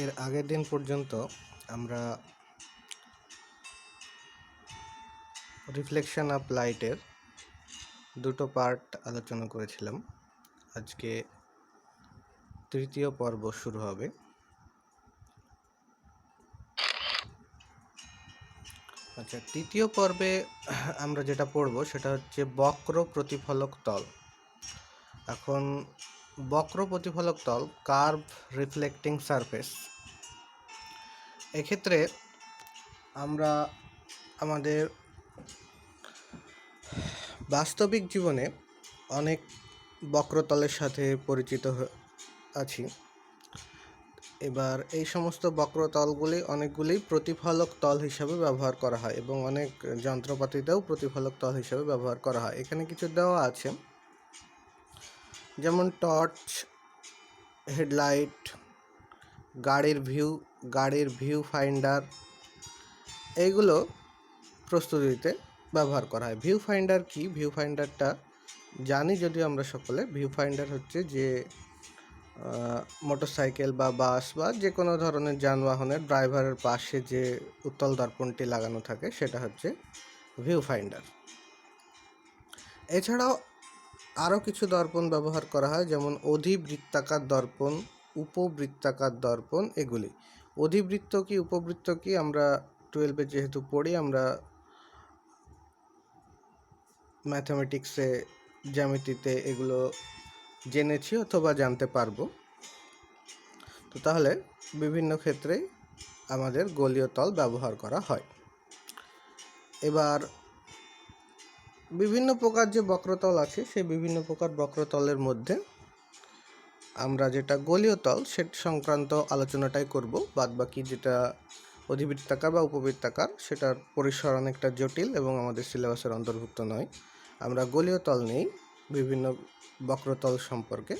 এর আগের দিন পর্যন্ত আমরা রিফ্লেকশন অফ লাইটের দুটো পার্ট আলোচনা করেছিলাম। আজকে তৃতীয় পর্ব শুরু হবে। আচ্ছা, তৃতীয় পর্বে আমরা যেটা পড়ব সেটা হচ্ছে বক্র প্রতিফলক তল। এখন বক্র প্রতিফলক তল, কার্ভ রিফ্লেক্টিং সারফেস, এক্ষেত্রে আমরা আমাদের বাস্তবিক জীবনে অনেক বক্রতলের সাথে পরিচিত আছি। এবার এই সমস্ত বক্রতলগুলি অনেকগুলি প্রতিফলক তল হিসাবে ব্যবহার করা হয় এবং অনেক যন্ত্রপাতিতেও প্রতিফলক তল হিসাবে ব্যবহার করা হয়। এখানে কিছু দেওয়া আছে, যেমন টর্চ, হেডলাইট, গাড়ির ভিউ ফাইন্ডার, এইগুলো প্রস্তুতিতে ব্যবহার করা হয়। ভিউ ফাইন্ডার কি? ভিউ ফাইন্ডারটা জানি যদিও আমরা সকলে। ভিউ ফাইন্ডার হচ্ছে যে মোটরসাইকেল বা বাস বা যে কোনো ধরনের যানবাহনের ড্রাইভারের পাশে যে উত্তল দর্পণটি লাগানো থাকে সেটা হচ্ছে ভিউ ফাইন্ডার। এছাড়াও আরও কিছু দর্পণ ব্যবহার করা হয়, যেমন অধিবৃত্তাকার দর্পণ, উপবৃত্তাকার দর্পণ। এগুলি অধিবৃত্ত কি উপবৃত্ত কি আমরা 12-এ যেহেতু পড়ি, আমরা ম্যাথামেটিক্সে জ্যামিতিতে এগুলো জেনেছি অথবা জানতে পারবো। তো তাহলে বিভিন্ন ক্ষেত্রেই আমাদের গোলীয় তল ব্যবহার করা হয়। এবার বিভিন্ন প্রকার যে বক্রতল আছে সেই বিভিন্ন প্রকার বক্রতলের মধ্যে আমরা যেটা গোলীয় তল সেটা সংক্রান্ত আলোচনাটাই করব। বাদবাকি যেটা অধিবৃত্তাকার বা উপবৃত্তাকার সেটার পরিসর অনেকটা জটিল এবং আমাদের সিলেবাসের অন্তর্ভুক্ত নয়। আমরা গোলীয় তল নিয়েই বিভিন্ন বক্রতল সম্পর্কে,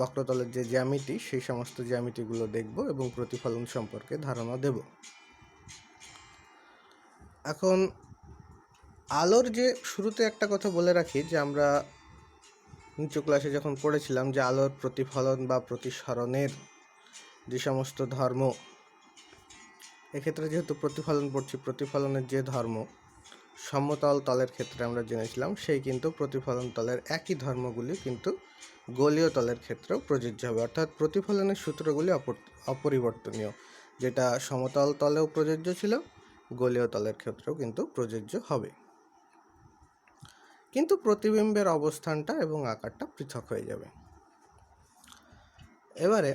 বক্রতলের যে জ্যামিতি সেই সমস্ত জ্যামিতিগুলো দেখব এবং প্রতিফলন সম্পর্কে ধারণা দেব। এখন আলোর যে শুরুতে একটা কথা বলে রাখি যে আমরা নিচু ক্লাসে যখন পড়েছিলাম যে আলোর প্রতিফলন বা প্রতিসরণের যে সমস্ত ধর্ম, এক্ষেত্রে যেহেতু প্রতিফলন পড়ছি, প্রতিফলনের যে ধর্ম সমতল তলের ক্ষেত্রে আমরা জেনেছিলাম, সেই কিন্তু প্রতিফলন তলের একই ধর্মগুলি কিন্তু গোলীয় তলের ক্ষেত্রেও প্রযোজ্য হবে। অর্থাৎ প্রতিফলনের সূত্রগুলি অপরিবর্তনীয়, যেটা সমতল তলেও প্রযোজ্য ছিল গোলীয় তলের ক্ষেত্রেও কিন্তু প্রযোজ্য হবে, কিন্তু প্রতিবিম্বের অবস্থানটা এবং আকারটা পৃথক হয়ে যাবে। এবারে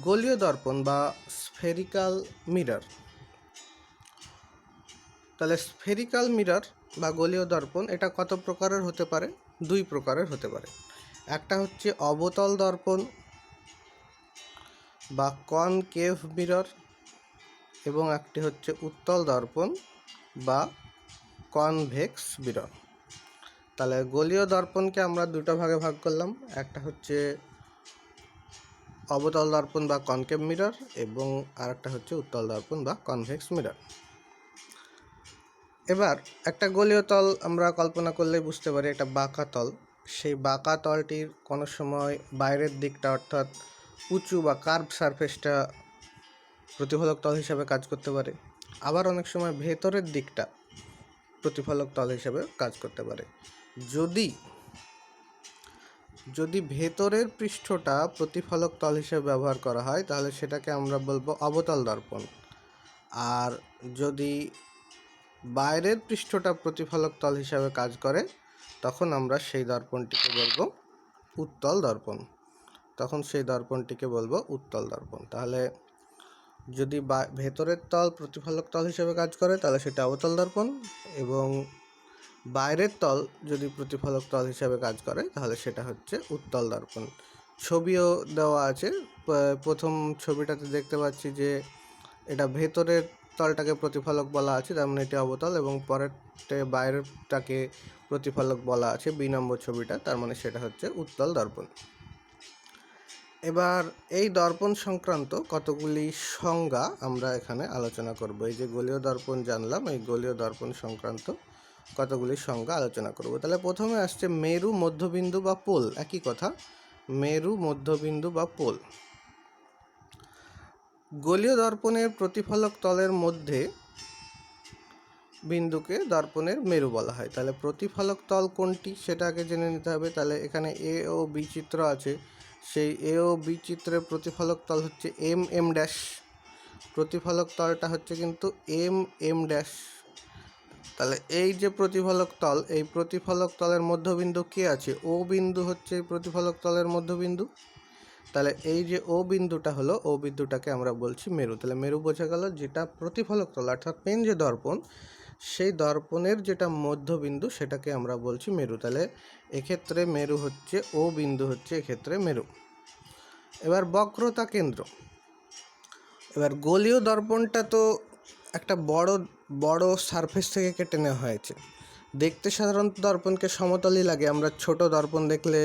গোলীয় দর্পণ বা স্ফেরিক্যাল মিরর। তাহলে স্ফেরিক্যাল মিরর বা গোলীয় দর্পণ এটা কত প্রকারের হতে পারে? দুই প্রকারের হতে পারে। একটা হচ্ছে অবতল দর্পণ বা কনকেভ মিরর, এবং একটি হচ্ছে উত্তল দর্পণ বা কনভেক্স মিরর। তাহলে গোলীয় দর্পণকে আমরা দুটো ভাগে ভাগ করলাম, একটা হচ্ছে অবতল দর্পণ বা কনকেভ মিরর এবং আরেকটা হচ্ছে উত্তল দর্পণ বা কনভেক্স মিরর। এবার একটা গোলীয় তল আমরা কল্পনা করলে বুঝতে পারি একটা বাঁকা তল। সেই বাঁকা তলটির কোনো সময় বাইরের দিকটা অর্থাৎ উঁচু বা কার্ভ সারফেসটা প্রতিফলক তল হিসাবে কাজ করতে পারে, আবার অনেক সময় ভেতরের দিকটা প্রতিফলক তল হিসাবে কাজ করতে পারে। যদি ভেতরের পৃষ্ঠটা প্রতিফলক তল হিসেবে ব্যবহার করা হয় তাহলে সেটাকে আমরা বলবো অবতল দর্পণ, আর যদি বাইরের পৃষ্ঠটা প্রতিফলক তল হিসাবে কাজ করে তখন আমরা সেই দর্পণটিকে বলবো উত্তল দর্পণ। তাহলে যদি ভেতরের তল প্রতিফলক তল হিসেবে কাজ করে তাহলে সেটা অবতল দর্পণ, এবং বাইরের তল যদি প্রতিফলক তল হিসাবে কাজ করে তাহলে সেটা হচ্ছে উত্তল দর্পণ। ছবিও দেওয়া আছে। প্রথম ছবিটাতে দেখতে পাচ্ছি যে এটা ভেতরের তলটাকে প্রতিফলক বলা আছে, তার মানে এটি অবতল, এবং পরেরটা বাইরেরটাকে প্রতিফলক বলা আছে 2 নম্বর ছবিটা, তার মানে সেটা হচ্ছে উত্তল দর্পণ। এবার এই দর্পণ সংক্রান্ত কতগুলি সংজ্ঞা আমরা এখানে আলোচনা করব। এই যে গোলীয় দর্পণ জানলাম, এই গোলীয় দর্পণ সংক্রান্ত কতগুলি সংজ্ঞা আলোচনা করব। তাহলে প্রথমে আসছে মেরু, মধ্যবিন্দু বা পোল। একই কথা, মেরু, মধ্যবিন্দু বা পোল। গোলীয় দর্পণের প্রতিফলক তলের মধ্যে বিন্দুকে দর্পণের মেরু বলা হয়। তাহলে প্রতিফলক তল কোনটি সেটা আগে জেনে নিতে হবে। তাহলে এখানে এ ও বি চিত্র আছে, সেই এ ও বি চিত্রের প্রতিফলক তল হচ্ছে এম এম ড্যাশ। প্রতিফলক তলটা হচ্ছে কিন্তু এম এম ড্যাশ। তাহলে এই যে প্রতিফলক তল, এই প্রতিফলক তলের মধ্যবিন্দু কে আছে? ও বিন্দু হচ্ছে এই প্রতিফলক তলের মধ্যবিন্দু। তাহলে এই যে ও বিন্দুটা হলো, ও বিন্দুটাকে আমরা বলছি মেরু। তাহলে মেরু বোঝা গেল, যেটা প্রতিফলক তল অর্থাৎ মেন যে দর্পণ, সেই দর্পণের যেটা মধ্যবিন্দু সেটাকে আমরা বলছি মেরু। তাহলে এক্ষেত্রে মেরু হচ্ছে ও বিন্দু, হচ্ছে এক্ষেত্রে মেরু। এবার বক্রতা কেন্দ্র। এবার গোলীয় দর্পণটা তো একটা বড় সারফেস থেকে কেটে নেওয়া হয়েছে। দেখতে সাধারণত দর্পণকে সমতলই লাগে। আমরা ছোট দর্পণ দেখলে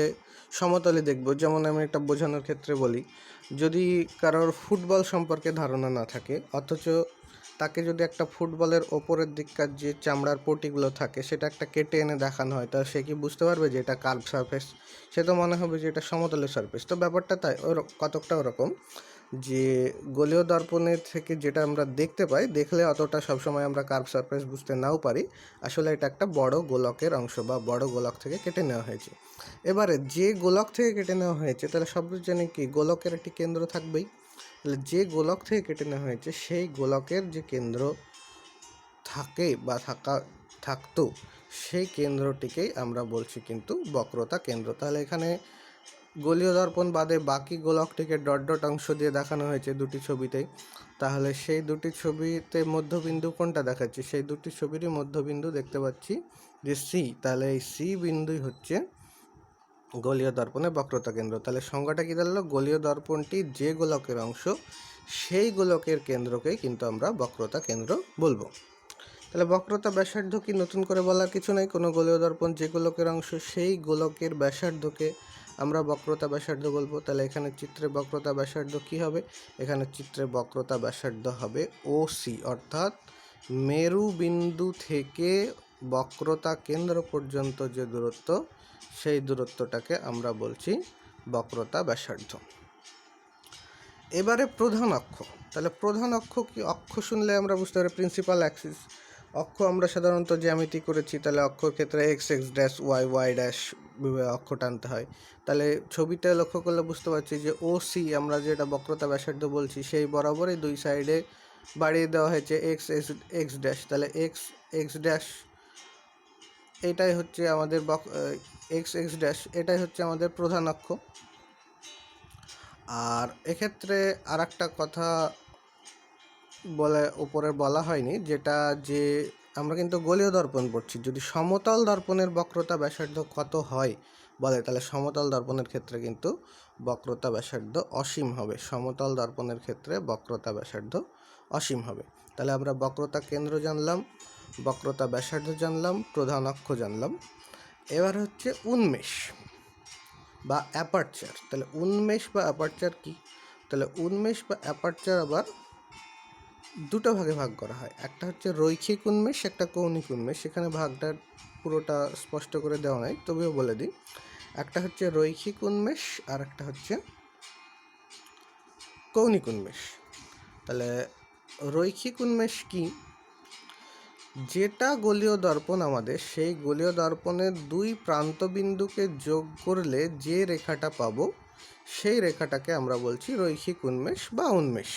সমতলই দেখব। যেমন আমি একটা বোঝানোর ক্ষেত্রে বলি, যদি কারোর ফুটবল সম্পর্কে ধারণা না থাকে, অথচ তাকে যদি একটা ফুটবলের ওপরের দিককার যে চামড়ার পটিগুলো থাকে সেটা একটা কেটে এনে দেখানো হয়, তা সে কি বুঝতে পারবে যে এটা কার্ভ সারফেস? সে তো মনে হবে যে এটা সমতলের সারফেস। তো ব্যাপারটা তাই কতকটা ওরকম, যে গোলীয় দর্পণের থেকে যেটা আমরা দেখতে পাই, দেখলে অতটা সবসময় আমরা কার্ভ সারফেস বুঝতে নাও পারি, আসলে এটা একটা বড় গোলকের অংশ বা বড় গোলক থেকে কেটে নেওয়া হয়েছে। এবারে যে গোলক থেকে কেটে নেওয়া হয়েছে, তাহলে সব জানি কি গোলকের একটি কেন্দ্র থাকবেই। তাহলে যে গোলক থেকে কেটে নেওয়া হয়েছে সেই গোলকের যে কেন্দ্র থাকে বা থাকতো, সেই কেন্দ্রটিকেই আমরা বলছি কিন্তু বক্রতা কেন্দ্র। তাহলে এখানে গোলীয় দর্পণ বাদে বাকি গোলকটিকে ডট ডট অংশ দিয়ে দেখানো হয়েছে দুটি ছবিতেই। তাহলে সেই দুটি ছবিতে মধ্যবিন্দু কোনটা দেখাচ্ছি? সেই দুটি ছবিরই মধ্যবিন্দু দেখতে পাচ্ছি যে সি। তাহলে এই সি বিন্দুই হচ্ছে গোলীয় দর্পণের বক্রতা কেন্দ্র। তাহলে সংজ্ঞাটা কী দাঁড়ালো? গোলীয় দর্পণটি যে গোলকের অংশ, সেই গোলকের কেন্দ্রকেই কিন্তু আমরা বক্রতা কেন্দ্র বলবো। তাহলে বক্রতা ব্যাসার্ধ কি নতুন করে বলার কিছু নেই। কোনো গোলীয় দর্পণ যে গোলকের অংশ, সেই গোলকের ব্যাসার্ধকে আমরা বক্রতা ব্যাসার্ধ বলবো। তাহলে এখানে চিত্রে বক্রতা ব্যাসার্ধ কী হবে? এখানে চিত্রে বক্রতা ব্যাসার্ধ হবে ও সি, অর্থাৎ মেরু বিন্দু থেকে বক্রতা কেন্দ্র পর্যন্ত যে দূরত্ব, সেই দূরত্বটাকে আমরা বলছি বক্রতা ব্যাসার্ধ। এবারে প্রধান অক্ষ। তাহলে প্রধান অক্ষ কি? অক্ষ শুনলে আমরা বুঝতে পারি প্রিন্সিপাল অ্যাক্সিস। অক্ষ আমরা সাধারণত জ্যামিতি করেছি, তাহলে অক্ষর ক্ষেত্রে X X dash Y Y dash অক্ষ টানতে হয়। তাহলে ছবিটা লক্ষ্য করলে বুঝতে পারছি যে ও সি আমরা যেটা বক্রতা ব্যাসার্ধ বলছি, সেই বরাবরই দুই সাইডে বাড়িয়ে দেওয়া হয়েছে এক্স এক্স এক্স ড্যাশ। তাহলে এক্স এক্স ড্যাশ এটাই হচ্ছে আমাদের এক্স এক্স ড্যাশ, এটাই হচ্ছে আমাদের প্রধান অক্ষ। আর এক্ষেত্রে আর একটা কথা উপরে বলা হয়নি, যেটা যে আমরা কিন্তু গোলীয় দর্পণ পড়ছি। যদি সমতল দর্পণের বক্রতা ব্যাসার্ধ কত হয় বলে, তাহলে সমতল দর্পণের ক্ষেত্রে কিন্তু বক্রতা ব্যাসার্ধ অসীম হবে। সমতল দর্পণের ক্ষেত্রে বক্রতা ব্যাসার্ধ অসীম হবে। তাহলে আমরা বক্রতা কেন্দ্র জানলাম, বক্রতা ব্যাসার্ধ জানলাম, প্রধান অক্ষ জানলাম। এবার হচ্ছে উন্মেষ বা অ্যাপারচার। তাহলে উন্মেষ বা অ্যাপারচার কি? তাহলে উন্মেষ বা অ্যাপারচার আবার দুটো ভাগে ভাগ করা হয়। একটা হচ্ছে রৈখিক উন্মেষ, একটা কৌণিক উন্মেষ। সেখানে ভাগটা পুরোটা স্পষ্ট করে দেওয়া নাই, তবেও বলে দিই। একটা হচ্ছে রৈখিক উন্মেষ আর একটা হচ্ছে কৌণিক উন্মেষ। তাহলে রৈখিক উন্মেষ কি? যেটা গোলীয় দর্পণ আমাদের, সেই গোলীয় দর্পণের দুই প্রান্তবিন্দুকে যোগ করলে যে রেখাটা পাবো, সেই রেখাটাকে আমরা বলছি রৈখিক উন্মেষ বা উন্মেষ।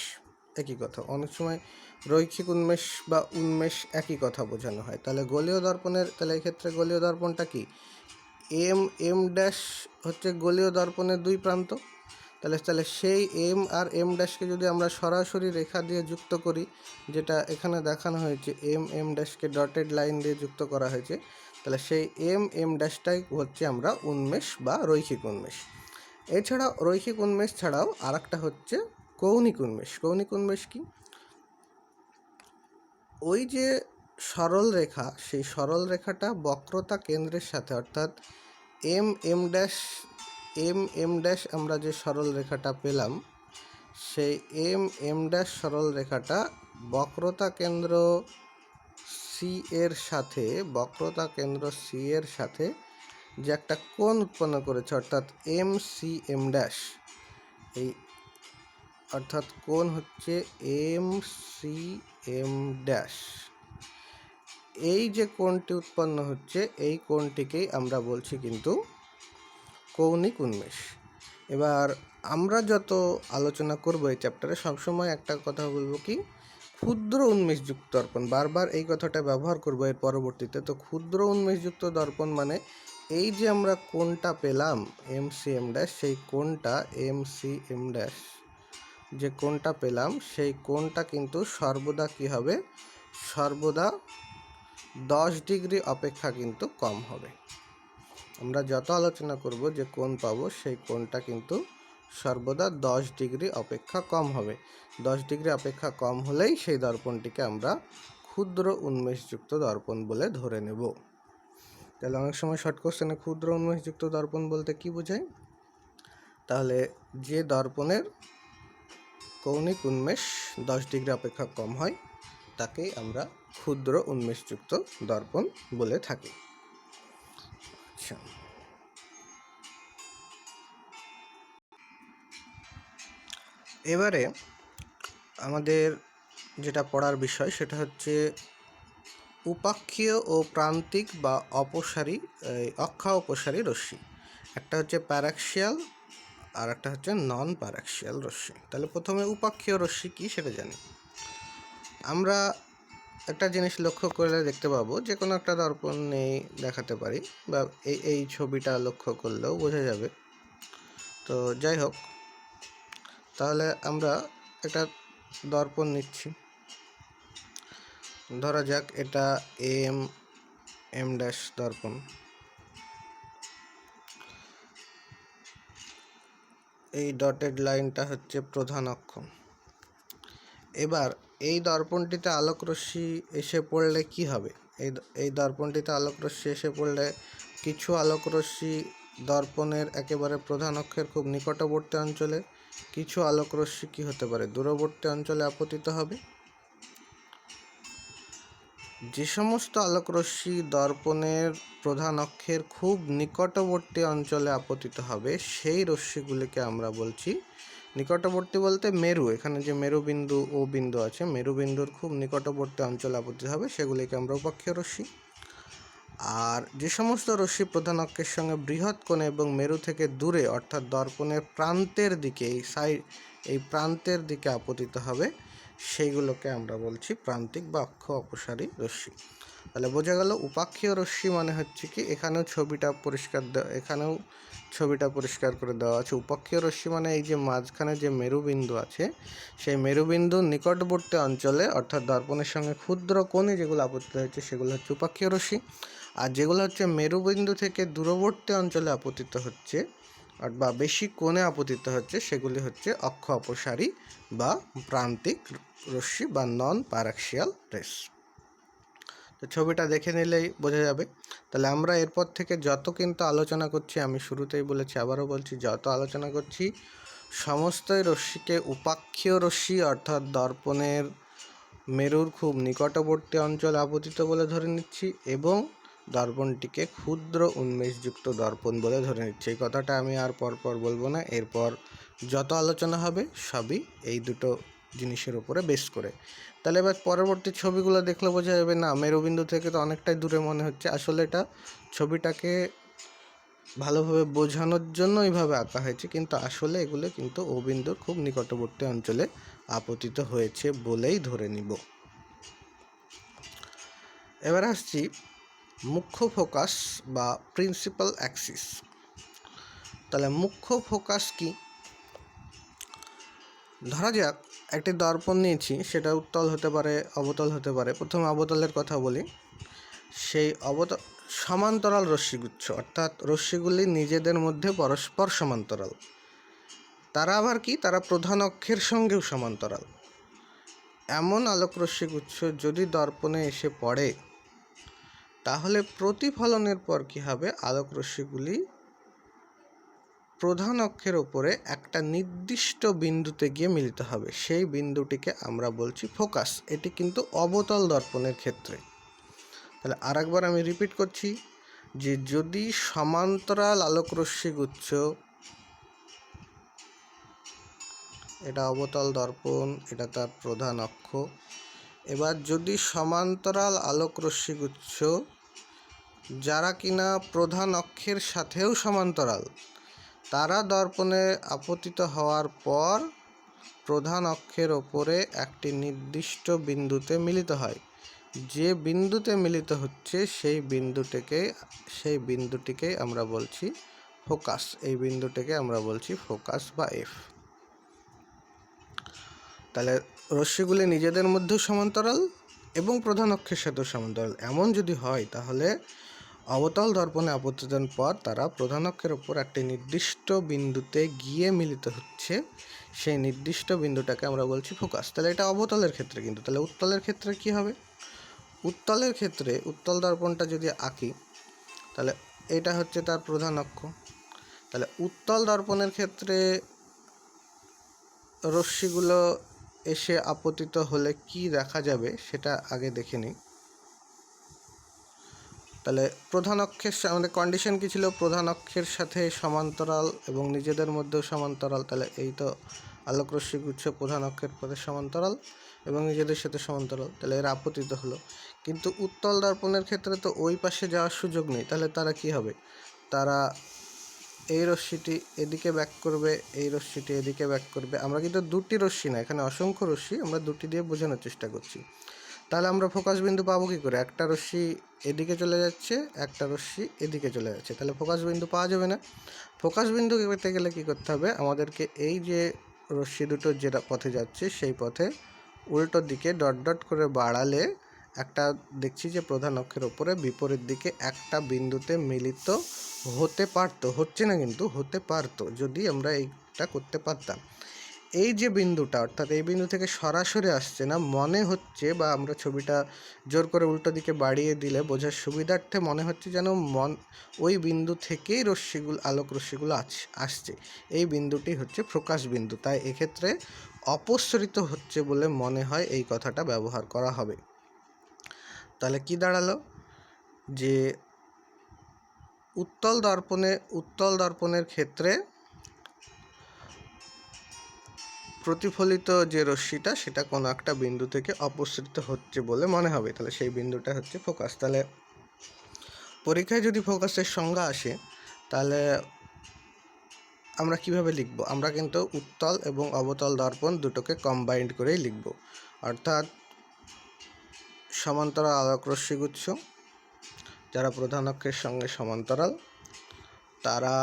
একই কথা, অনেক সময় রৈখিক উন্মেষ বা উন্মেষ একই কথা বোঝানো হয়। তাহলে গোলীয় দর্পণের, তাহলে এক্ষেত্রে গোলীয় দর্পণটা কি? এম এম ড্যাশ হচ্ছে গোলীয় দর্পণের দুই প্রান্ত। তাহলে সেই এম আর এম ড্যাশকে যদি আমরা সরাসরি রেখা দিয়ে যুক্ত করি, যেটা এখানে দেখানো হয়েছে, এম এম ড্যাশকে ডটেড লাইন দিয়ে যুক্ত করা হয়েছে, তাহলে সেই এম এম ড্যাশটাই হচ্ছে আমরা উন্মেষ বা রৈখিক উন্মেষ। এছাড়া রৈখিক উন্মেষ ছাড়াও আর একটা হচ্ছে কৌণিক উন্মেষ। কৌণিক উন্মেষ কি? ওই যে সরল রেখা, সেই সরল রেখাটা বক্রতা কেন্দ্রের সাথে, অর্থাৎ এম এম ড্যাশ আমরা যে সরল রেখাটা পেলাম, সেই এম এম ড্যাশ সরল রেখাটা বক্রতা কেন্দ্র সি এর সাথে, বক্রতা কেন্দ্র সি এর সাথে যে একটা কোণ উৎপন্ন করেছে, অর্থাৎ এম সি এম ড্যাশ, এই অর্থাৎ কোণ হচ্ছে এম সি এম ড্যাশ। এই যে কোণটি উৎপন্ন হচ্ছে এই কোণটিকেই আমরা বলছি কিন্তু কৌণিক উন্মেষ। এবার আমরা যত আলোচনা করব এই চ্যাপ্টারে সবসময় একটা কথা বলবো কি, ক্ষুদ্র উন্মেষযুক্ত দর্পণ, বারবার এই কথাটা ব্যবহার করব এর পরবর্তীতে। তো ক্ষুদ্র উন্মেষযুক্ত দর্পণ মানে এই যে আমরা কোণটা পেলাম এম সি এম ড্যাশ, সেই কোণটা এম সি এম ড্যাশ যে কোণটা পেলাম সেই কোণটা কিন্তু সর্বদা কি হবে, সর্বদা 10 ডিগ্রি অপেক্ষা কিন্তু কম হবে। আমরা যত আলোচনা করব যে কোণ পাবো সেই কোণটা কিন্তু সর্বদা 10 ডিগ্রি অপেক্ষা কম হবে। 10 ডিগ্রি অপেক্ষা কম হলেই সেই দর্পণটিকে আমরা ক্ষুদ্র উন্মেষযুক্ত দর্পণ বলে ধরে নেব। তাহলে অনেক সময় শর্ট কোশ্চেনে ক্ষুদ্র উন্মেষযুক্ত দর্পণ বলতে কি বোঝায়? তাহলে যে দর্পণের কৌণিক উন্মেষ 10 ডিগ্রি অপেক্ষা কম হয় তাকেই আমরা ক্ষুদ্র উন্মেষযুক্ত দর্পণ বলে থাকি। আচ্ছা, এবারে আমাদের যেটা পড়ার বিষয় সেটা হচ্ছে উপাক্ষীয় ও প্রান্তিক বা অপসারী, অক্ষা অপসারী রশ্মি। একটা হচ্ছে প্যারাক্সিয়াল আর একটা হচ্ছে নন প্যারাক্সিয়াল রশ্মি। তাহলে প্রথমে উপাক্ষীয় রশ্মি কি সেটা জানি। আমরা একটা জিনিস লক্ষ্য করলে দেখতে পাবো, যে কোনো একটা দর্পণ নেই দেখাতে পারি, বা এই ছবিটা লক্ষ্য করলেও বোঝা যাবে। তো যাই হোক, তাহলে আমরা একটা দর্পণ নিচ্ছি, ধরা যাক এটা এম এম ড্যাশ দর্পণ। এই ডটেড লাইনটা হচ্ছে প্রধান অক্ষ। এবার এই দর্পণটিতে আলোকরশ্মি এসে পড়লে কি হবে? এই দর্পণটিতে আলোকরশ্মি এসে পড়লে কিছু আলোকরশ্মি দর্পণের একেবারে প্রধান অক্ষের খুব নিকটবর্তী অঞ্চলে, কিছু আলোকরশ্মি কি হতে পারে, দূরবর্তী অঞ্চলে আপতিত হবে। যে সমস্ত আলোকরশ্মি দর্পণের প্রধান অক্ষের খুব নিকটবর্তী অঞ্চলে আপতিত হবে সেই রশ্মিগুলিকে আমরা বলছি নিকটবর্তী বলতে মেরু, এখানে যে মেরুবিন্দু ও বিন্দু আছে, মেরুবিন্দুর খুব নিকটবর্তী অঞ্চলে আপতিত হবে সেগুলিকে আমরা উপাক্ষীয় রশ্মি। আর যে সমস্ত রশ্মি প্রধান অক্ষের সঙ্গে বৃহৎ কোণে এবং মেরু থেকে দূরে অর্থাৎ দর্পণের প্রান্তের দিকে, এই প্রান্তের দিকে আপতিত হবে সেইগুলোকে আমরা বলছি প্রান্তিক বা অক্ষ অপসারী রশ্মি। তাহলে বোঝা গেল উপাক্ষীয় রশ্মি মানে হচ্ছে কি, এখানেও ছবিটা পরিষ্কার করে দেওয়া আছে। উপাক্ষীয় রশ্মি মানে এই যে মাঝখানে যে মেরুবিন্দু আছে সেই মেরুবিন্দুর নিকটবর্তী অঞ্চলে অর্থাৎ দর্পণের সঙ্গে ক্ষুদ্র কোণে যেগুলো আপতিত হচ্ছে সেগুলো হচ্ছে উপাক্ষীয় রশ্মি। আর যেগুলো হচ্ছে মেরুবিন্দু থেকে দূরবর্তী অঞ্চলে আপতিত হচ্ছে বা বেশি কোণে আপতিত হচ্ছে সেগুলি হচ্ছে অক্ষ অপসারী বা প্রান্তিক রশ্মি বা নন প্যারাক্সিয়াল রেস। তো ছবিটা দেখে নিলেই বোঝা যাবে। তাহলে আমরা এরপর থেকে যত কিন্তু আলোচনা করছি, আমি শুরুতেই বলেছি আবারও বলছি, যত আলোচনা করছি সমস্তই রশ্মিকে উপাক্ষীয় রশ্মি অর্থাৎ দর্পণের মেরুর খুব নিকটবর্তী অঞ্চলে আপতিত বলে ধরে নিচ্ছি এবং দর্পণটিকে ক্ষুদ্র উন্মেষযুক্ত দর্পণ বলে ধরে নিচ্ছি। এই কথাটা আমি আর পরপর বলবো না, এরপর যত আলোচনা হবে সবই এই দুটো জিনিসের উপরে বেস করে। তাহলে এবার পরবর্তী ছবিগুলো দেখলে বোঝা যাবে না মেরুবিন্দু থেকে তো অনেকটাই দূরে মনে হচ্ছে, আসলে এটা ছবিটাকে ভালোভাবে বোঝানোর জন্য এইভাবে আঁকা হয়েছে, কিন্তু আসলে এগুলো কিন্তু ও বিন্দুর খুব নিকটবর্তী অঞ্চলে আপতিত হয়েছে বলেই ধরে নিব। এবার আসছি মুখ্য ফোকাস বা প্রিন্সিপাল অ্যাক্সিস। তাহলে মুখ্য ফোকাস কি? ধরা যাক একটি দর্পণ নিয়েছি, সেটা উত্তল হতে পারে, অবতল হতে পারে। প্রথমে অবতলের কথা বলি। সেই সমান্তরাল রশ্মিগুচ্ছ অর্থাৎ রশ্মিগুলি নিজেদের মধ্যে পরস্পর সমান্তরাল। তারা আবার কি, তারা প্রধান অক্ষের সঙ্গেও সমান্তরাল। এমন আলোক রশ্মিগুচ্ছ যদি দর্পণে এসে পড়ে তাহলে প্রতিফলনের পর কি হবে, আলোক রশ্মিগুলি প্রধান অক্ষের ওপরে একটা নির্দিষ্ট বিন্দুতে গিয়ে মিলিত হবে। সেই বিন্দুটিকে আমরা বলছি ফোকাস। এটি কিন্তু অবতল দর্পণের ক্ষেত্রে। তাহলে আরেকবার আমি রিপিট করছি যে যদি সমান্তরাল আলোকরশ্মিগুচ্ছ এটা অবতল দর্পণ, এটা তার প্রধান অক্ষ। এবার যদি সমান্তরাল আলোক রশ্মিগুচ্ছ যারা কিনা প্রধান অক্ষের সাথেও সমান্তরাল, তারা দর্পণে আপতিত হওয়ার পর প্রধান অক্ষের ওপরে একটি নির্দিষ্ট বিন্দুতে মিলিত হয়, যে বিন্দুতে মিলিত হচ্ছে সেই বিন্দুটিকে আমরা বলছি ফোকাস। এই বিন্দুটিকে আমরা বলছি ফোকাস বা এফ। তাহলে রশ্মিগুলি নিজেদের মধ্যেও সমান্তরাল এবং প্রধান অক্ষের সাথেও সমান্তরাল এমন যদি হয়, তাহলে অবতল দর্পণে আপতিতন পর তারা প্রধান অক্ষের ওপর একটি নির্দিষ্ট বিন্দুতে গিয়ে মিলিত হচ্ছে, সেই নির্দিষ্ট বিন্দুটাকে আমরা বলছি ফোকাস। তাহলে এটা অবতলের ক্ষেত্রে। কিন্তু তাহলে উত্তলের ক্ষেত্রে কি হবে? উত্তলের ক্ষেত্রে উত্তল দর্পণটা যদি আঁকি, তাহলে এটা হচ্ছে তার প্রধান অক্ষ। তাহলে উত্তল দর্পণের ক্ষেত্রে রশ্মিগুলো এসে আপতিত হলে কি দেখা যাবে সেটা আগে দেখে নিই। তাহলে প্রধান অক্ষের আমাদের কন্ডিশন কী ছিল? প্রধান অক্ষের সাথে সমান্তরাল এবং নিজেদের মধ্যেও সমান্তরাল। তাহলে এই তো আলোক রশ্মিগুচ্ছ প্রধান অক্ষের পথে সমান্তরাল এবং নিজেদের সাথে সমান্তরাল, তাহলে এরা আপতিত হলো। কিন্তু উত্তল দর্পণের ক্ষেত্রে তো ওই পাশে যাওয়ার সুযোগ নেই। তাহলে তারা কি হবে? তারা এই রশ্মিটি এদিকে ব্যাক করবে, এই রশ্মিটি এদিকে ব্যাক করবে। আমরা কিন্তু দুটি রশ্মি না, এখানে অসংখ্য রশ্মি, আমরা দুটি দিয়ে বোঝানোর চেষ্টা করছি। তাহলে আমরা ফোকাস বিন্দু পাবো কী করে? একটা রশ্মি এদিকে চলে যাচ্ছে, একটা রশ্মি এদিকে চলে যাচ্ছে, তাহলে ফোকাস বিন্দু পাওয়া যাবে না। ফোকাস বিন্দু পেতে গেলে কী করতে হবে? আমাদেরকে এই যে রশ্মি দুটো যেটা পথে যাচ্ছে সেই পথে উল্টো দিকে ডট ডট করে বাড়ালে একটা দেখছি যে প্রধান অক্ষের ওপরে বিপরীত দিকে একটা বিন্দুতে মিলিত হতে পারতো, হচ্ছে না কিন্তু হতে পারতো যদি আমরা এইটা করতে পারতাম। এই যে বিন্দুটা, অর্থাৎ এই বিন্দু থেকে সরাসরি আসছে না, মনে হচ্ছে, বা আমরা ছবিটা জোর করে উল্টো দিকে বাড়িয়ে দিলে বোঝার সুবিধার্থে মনে হচ্ছে যেন ওই বিন্দু থেকেই আলোক রশ্মিগুলো আসছে। এই বিন্দুটি হচ্ছে ফোকাস বিন্দু। তাই এক্ষেত্রে অপসরিত হচ্ছে বলে মনে হয় এই কথাটা ব্যবহার করা হবে। তাহলে কি দাঁড়ালো? যে উত্তল দর্পণের ক্ষেত্রে প্রতিফলিত যে রশ্মিটা সেটা কোনো একটা বিন্দু থেকে অপসৃত হচ্ছে বলে মনে হবে, তাহলে সেই বিন্দুটা হচ্ছে ফোকাস। তাহলে পরীক্ষায় যদি ফোকাসের সংজ্ঞা আসে, তাহলে আমরা কিভাবে লিখব? আমরা কিন্তু উত্তল এবং অবতল দর্পণ দুটোকে কম্বাইন্ড করেই লিখব। অর্থাৎ সমান্তরাল আলোক রশ্মিগুচ্ছ যারা প্রধান অক্ষের সঙ্গে সমান্তরাল, তারা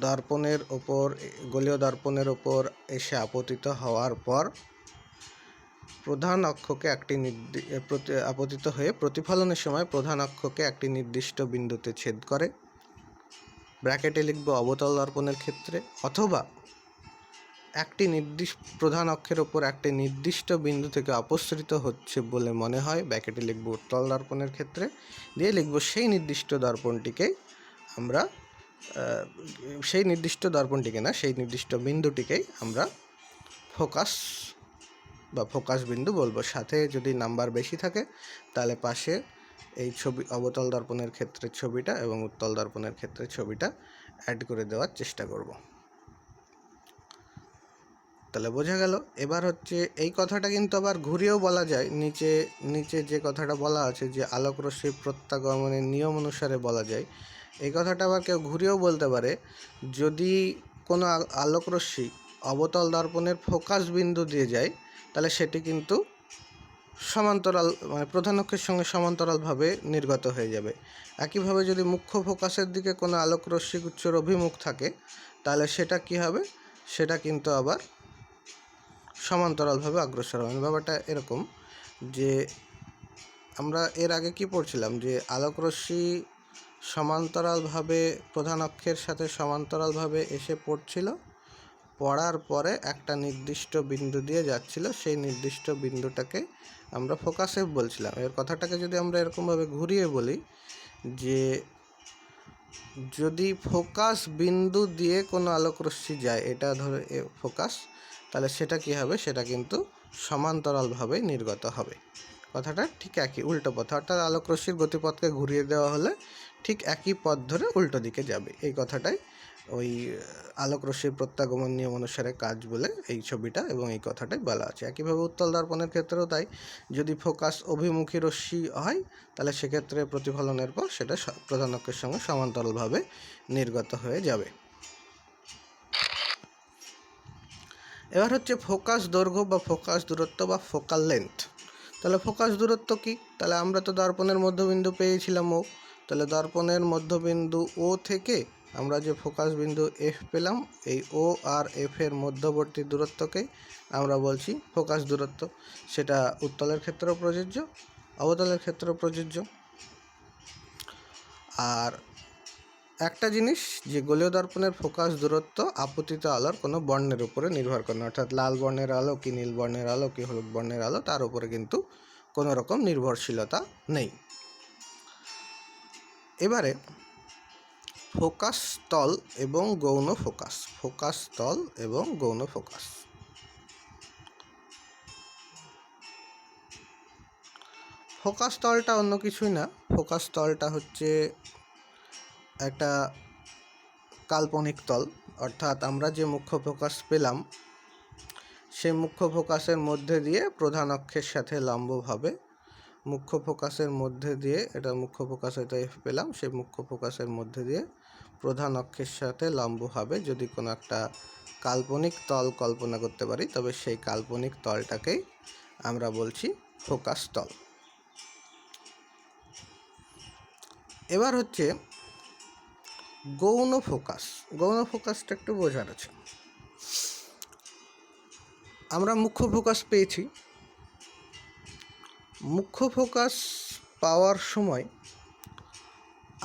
দর্পণের ওপর, গোলীয় দর্পণের ওপর এসে আপতিত হওয়ার পর প্রধান অক্ষকে আপতিত হয়ে প্রতিফলনের সময় প্রধান অক্ষকে একটি নির্দিষ্ট বিন্দুতে ছেদ করে। ব্র্যাকেটে লিখব অবতল দর্পণের ক্ষেত্রে, অথবা একটি প্রধান অক্ষের ওপর একটি নির্দিষ্ট বিন্দু থেকে অপসৃত হচ্ছে বলে মনে হয়, ব্র্যাকেটে লিখব উত্তল দর্পণের ক্ষেত্রে, দিয়ে লিখব সেই নির্দিষ্ট বিন্দুটিকেই আমরা ফোকাস বা ফোকাস বিন্দু বলবো। সাথে যদি নাম্বার বেশি থাকে তাহলে পাশে এই ছবি অবতল দর্পণের ক্ষেত্রে ছবিটা এবং উত্তল দর্পণের ক্ষেত্রে ছবিটা অ্যাড করে দেওয়ার চেষ্টা করব। তাহলে বোঝা গেল। এবার হচ্ছে এই কথাটা কিন্তু আবার ঘুরিয়েও বলা যায়। নিচে যে কথাটা বলা আছে যে আলোক রশ্মির প্রত্যাগমনের নিয়ম অনুসারে বলা যায়, এই কথাটা আবার কেউ ঘুরিয়েও বলতে পারে, যদি কোনো আলোক রশ্মি অবতল দর্পণের ফোকাস বিন্দু দিয়ে যায় তাহলে সেটি কিন্তু সমান্তরাল, মানে প্রধান অক্ষের সঙ্গে সমান্তরালভাবে নির্গত হয়ে যাবে। একইভাবে যদি মুখ্য ফোকাসের দিকে কোনো আলোক রশ্মিগুচ্ছর অভিমুখ থাকে তাহলে সেটা কি হবে? সেটা কিন্তু আবার সমান্তরালভাবে অগ্রসর হবে। ব্যাপারটা এরকম যে আমরা এর আগে কি পড়ছিলাম, যে আলোক রশ্মি সমান্তরালভাবে প্রধান অক্ষের সাথে সমান্তরালভাবে এসে পড়ার পরে একটা নির্দিষ্ট বিন্দু দিয়ে যাচ্ছিল, সেই নির্দিষ্ট বিন্দুটাকে আমরা ফোকাসে বলছিলাম। এর কথাটাকে যদি আমরা এরকমভাবে ঘুরিয়ে বলি যে যদি ফোকাস বিন্দু দিয়ে কোনো আলোক রশ্মি যায়, এটা ধরে ফোকাস, তাহলে সেটা কি হবে? সেটা কিন্তু সমান্তরালভাবে নির্গত হবে। কথাটা ঠিক একই, উল্টো পথে, অর্থাৎ আলোক রশ্মির গতিপথকে ঘুরিয়ে দেওয়া হলে ঠিক একই পথ ধরে উল্টো দিকে যাবে। এই কথাটাই ওই আলোক রশ্মির প্রত্যাগমন নিয়ম অনুসারে কাজ বলে এই ছবিটা এবং এই কথাটাই বলা আছে। একইভাবে উত্তল দর্পণের ক্ষেত্রেও তাই, যদি ফোকাস অভিমুখী রশ্মি হয় তাহলে সেক্ষেত্রে প্রতিফলনের পর সেটা প্রধান অক্ষের সঙ্গে সমান্তরালভাবে নির্গত হয়ে যাবে। এবার হচ্ছে ফোকাস দৈর্ঘ্য বা ফোকাস দূরত্ব বা ফোকাল লেন্থ। তাহলে ফোকাস দূরত্ব কি? তাহলে আমরা তো দর্পণের মধ্যবিন্দু পেয়েছিলাম ও, তাহলে দর্পণের মধ্যবিন্দু ও থেকে আমরা যে ফোকাস বিন্দু এফ পেলাম, এই ও আর এফ এর মধ্যবর্তী দূরত্বকে আমরা বলছি ফোকাস দূরত্ব। সেটা উত্তলের ক্ষেত্রেও প্রযোজ্য, অবতলের ক্ষেত্রেও প্রযোজ্য। আর একটা জিনিস, যে গোলীয় দর্পণের ফোকাস দূরত্ব আপতিত আলোর কোনো বর্ণের উপরে নির্ভর করে না, অর্থাৎ লাল বর্ণের আলো কি নীল বর্ণের আলো কি হলুদ বর্ণের আলো তার উপরে কিন্তু কোনো রকম নির্ভরশীলতা নেই। এবারে ফোকাস তল এবং গৌণ ফোকাস। ফোকাস তল এবং গৌণ ফোকাস। ফোকাস তলটা অন্য কিছুই না, ফোকাস তলটা হচ্ছে একটা কাল্পনিক তল, অর্থাৎ আমরা যে মুখ্য ফোকাস পেলাম সেই মুখ্য ফোকাসের মধ্যে দিয়ে প্রধান অক্ষের সাথে লম্বভাবে, মুখ্য ফোকাসের মধ্যে দিয়ে, এটা মুখ্য ফোকাস হয়তো এফ পেলাম, সেই মুখ্য ফোকাসের মধ্যে দিয়ে প্রধান অক্ষের সাথে লম্বভাবে যদি কোনো একটা কাল্পনিক তল কল্পনা করতে পারি, তবে সেই কাল্পনিক তলটাকেই আমরা বলছি ফোকাস তল। এবার হচ্ছে গৌণ ফোকাস। গৌণ ফোকাসটা একটু বোঝার আছে। আমরা মুখ্য ফোকাস পেয়েছি, মুখ্য ফোকাস পাওয়ার সময়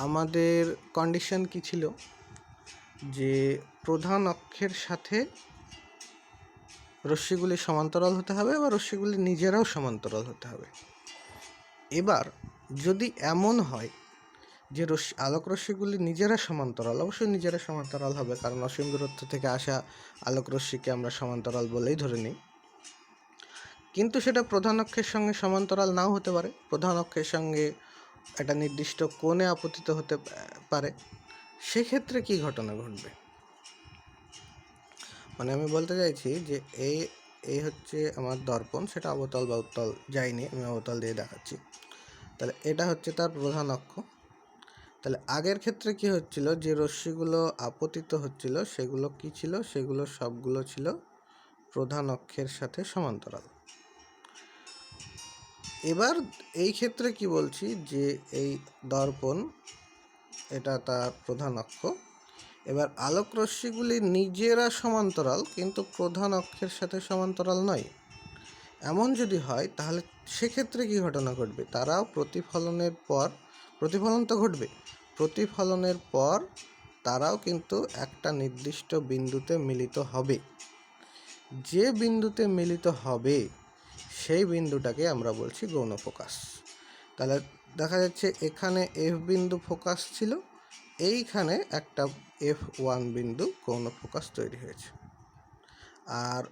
আমাদের কন্ডিশন কি ছিল, যে প্রধান অক্ষের সাথে রশ্মিগুলি সমান্তরাল হতে হবে বা রশ্মিগুলি নিজেরাও সমান্তরাল হতে হবে। এবার যদি এমন হয় যে আলোক রশ্মিগুলি নিজেরা সমান্তরাল, অবশ্যই নিজেরা সমান্তরাল হবে, কারণ অসীম দূরত্ব থেকে আসা আলোক রশ্মিকে আমরা সমান্তরাল বলেই ধরে নিই, কিন্তু সেটা প্রধান অক্ষের সঙ্গে সমান্তরাল নাও হতে পারে, প্রধান অক্ষের সঙ্গে একটা নির্দিষ্ট কোণে আপতিত হতে পারে। সেক্ষেত্রে কি ঘটনা ঘটবে? মানে আমি বলতে চাইছি যে এই হচ্ছে আমার দর্পণ, সেটা অবতল বা উত্তল যায়নি, আমি অবতল দিয়ে দেখাচ্ছি। তাহলে এটা হচ্ছে তার প্রধান অক্ষ। তাহলে আগের ক্ষেত্রে কি হচ্ছিল, যে রশ্মিগুলো আপতিত হচ্ছিল সেগুলো কি ছিল, সেগুলো সবগুলো ছিল প্রধান অক্ষের সাথে সমান্তরাল। এবার এই ক্ষেত্রে কি বলছি, যে এই দর্পণ এটা তার প্রধান অক্ষ। এবার আলোক রশ্মিগুলি নিজেরা সমান্তরাল কিন্তু প্রধান অক্ষের সাথে সমান্তরাল নয়। এমন যদি হয় তাহলে সেক্ষেত্রে কি ঘটনা ঘটবে, তারাও প্রতিফলনের পর, প্রতিফলন তো ঘটবে, প্রতিফলনের পর তারাও কিন্তু একটা নির্দিষ্ট বিন্দুতে মিলিত হবে। যে বিন্দুতে মিলিত হবে সেই বিন্দুটাকে আমরা বলছি গৌণ ফোকাস। তাহলে দেখা যাচ্ছে এখানে এফ বিন্দু ফোকাস ছিল, এইখানে একটা F1 বিন্দু গৌণ ফোকাস তৈরি হয়েছে। আর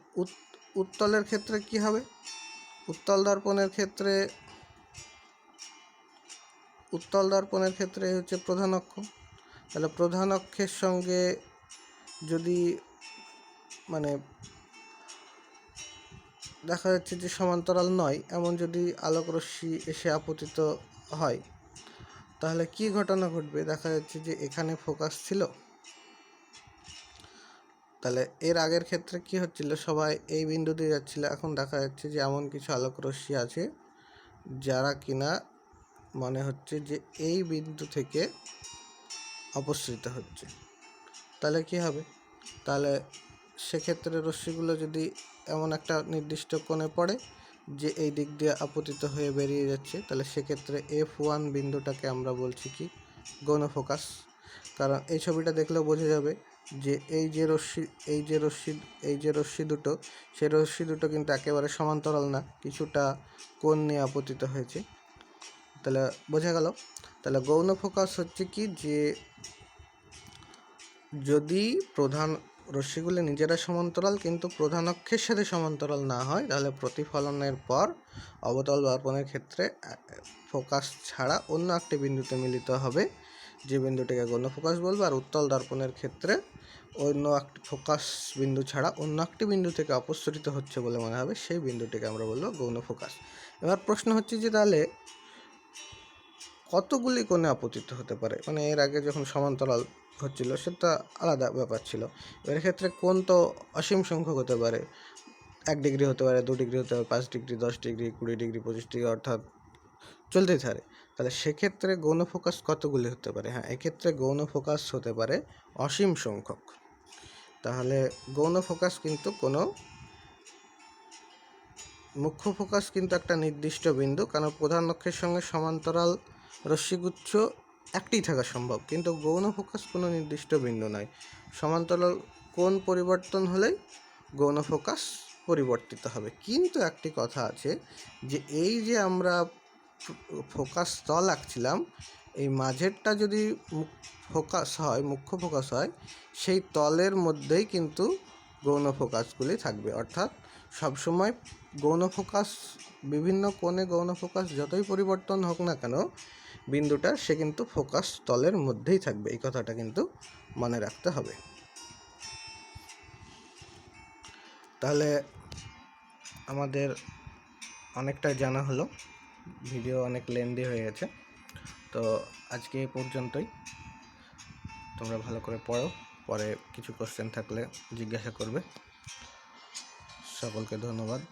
উত্তলের ক্ষেত্রে কি হবে? উত্তল দর্পণের ক্ষেত্রে হচ্ছে প্রধান অক্ষ। তাহলে প্রধান অক্ষের সঙ্গে যদি মানে দেখা যাচ্ছে যে সমান্তরাল নয়, এমন যদি আলোক রশ্মি এসে আপতিত হয় তাহলে কি ঘটনা ঘটবে? দেখা যাচ্ছে যে এখানে ফোকাস ছিল, তাহলে এর আগের ক্ষেত্রে কি হচ্ছিল, সবাই এই বিন্দু দিয়ে যাচ্ছিল, এখন দেখা যাচ্ছে যে এমন কিছু আলোক রশ্মি আছে যারা কিনা মনে হচ্ছে যে এই বিন্দু থেকে অপসৃত হচ্ছে। তাহলে কি হবে? তাহলে সেক্ষেত্রে রশ্মিগুলো যদি এমন একটা নির্দিষ্ট কোণে পড়ে যে এই দিক দিয়ে আপতিত হয়ে বেরিয়ে যাচ্ছে, তাহলে সেক্ষেত্রে F1 বিন্দুটাকে আমরা বলছি কি গৌণ ফোকাস। কারণ এই ছবিটা দেখলেও বোঝা যাবে যে এই যে রশ্মি দুটো, সেই রশ্মি দুটো কিন্তু একেবারে সমান্তরাল না, কিছুটা কোণ নিয়ে আপতিত হয়েছে। তাহলে বোঝা গেল। তাহলে গৌণ ফোকাস হচ্ছে কি, যে যদি প্রধান রশ্মিগুলি নিজেরা সমান্তরাল কিন্তু প্রধান অক্ষের সাথে সমান্তরাল না হয়, তাহলে প্রতিফলনের পর অবতল দর্পণের ক্ষেত্রে ফোকাস ছাড়া অন্য একটি বিন্দুতে মিলিত হবে, যে বিন্দুটিকে গৌণ ফোকাস বলবো, আর উত্তল দর্পণের ক্ষেত্রে অন্য একটি ফোকাস বিন্দু ছাড়া অন্য একটি বিন্দু থেকে অপসরিত হচ্ছে বলে মনে হবে সেই বিন্দুটিকে আমরা বলবো গৌণ ফোকাস। এবার প্রশ্ন হচ্ছে যে তাহলে কতগুলি কোণে আপতিত হতে পারে, মানে এর আগে যখন সমান্তরাল হচ্ছিল সেটা আলাদা ব্যাপার ছিল। এর ক্ষেত্রে কোণ তো অসীম সংখ্যক হতে পারে, 1 ডিগ্রি হতে পারে, 2 ডিগ্রি হতে পারে, 5 ডিগ্রি, 10 ডিগ্রি, 20 ডিগ্রি, 25 ডিগ্রি, অর্থাৎ চলতেই থাকে। তাহলে সেক্ষেত্রে গৌণ ফোকাস কতগুলি হতে পারে? হ্যাঁ, এক্ষেত্রে গৌণ ফোকাস হতে পারে অসীম সংখ্যক। তাহলে গৌণ ফোকাস কিন্তু কোনো মুখ্য ফোকাস কিন্তু একটা নির্দিষ্ট বিন্দু, কারণ প্রধান অক্ষের সঙ্গে সমান্তরাল রশ্মিগুচ্ছ একটি থাকা সম্ভব, কিন্তু গৌণ ফোকাস কোনো নির্দিষ্ট বিন্দু নয়। সমান্তরাল কোণ পরিবর্তন হলেই গৌণ ফোকাস পরিবর্তিত হবে। কিন্তু একটি কথা আছে যে এই যে আমরা ফোকাস তল আঁকছিলাম, এই মাঝেরটা যদি ফোকাস হয়, মুখ্য ফোকাস হয়, সেই তলের মধ্যেই কিন্তু গৌণ ফোকাসগুলি থাকবে। অর্থাৎ সবসময় গৌণ ফোকাস, বিভিন্ন কোণে গৌণ ফোকাস যতই পরিবর্তন হোক না কেন, বিন্দুটা সে কিন্তু ফোকাস তলের মধ্যেই থাকবে। এই কথাটা কিন্তু মনে রাখতে হবে। তাহলে আমাদের অনেকটাই জানা হলো, ভিডিও অনেক লেন্দি হয়ে গেছে, তো আজকে এই পর্যন্তই। তোমরা ভালো করে পড়ো, পরে কিছু কোশ্চেন থাকলে জিজ্ঞাসা করবে। সকলকে ধন্যবাদ।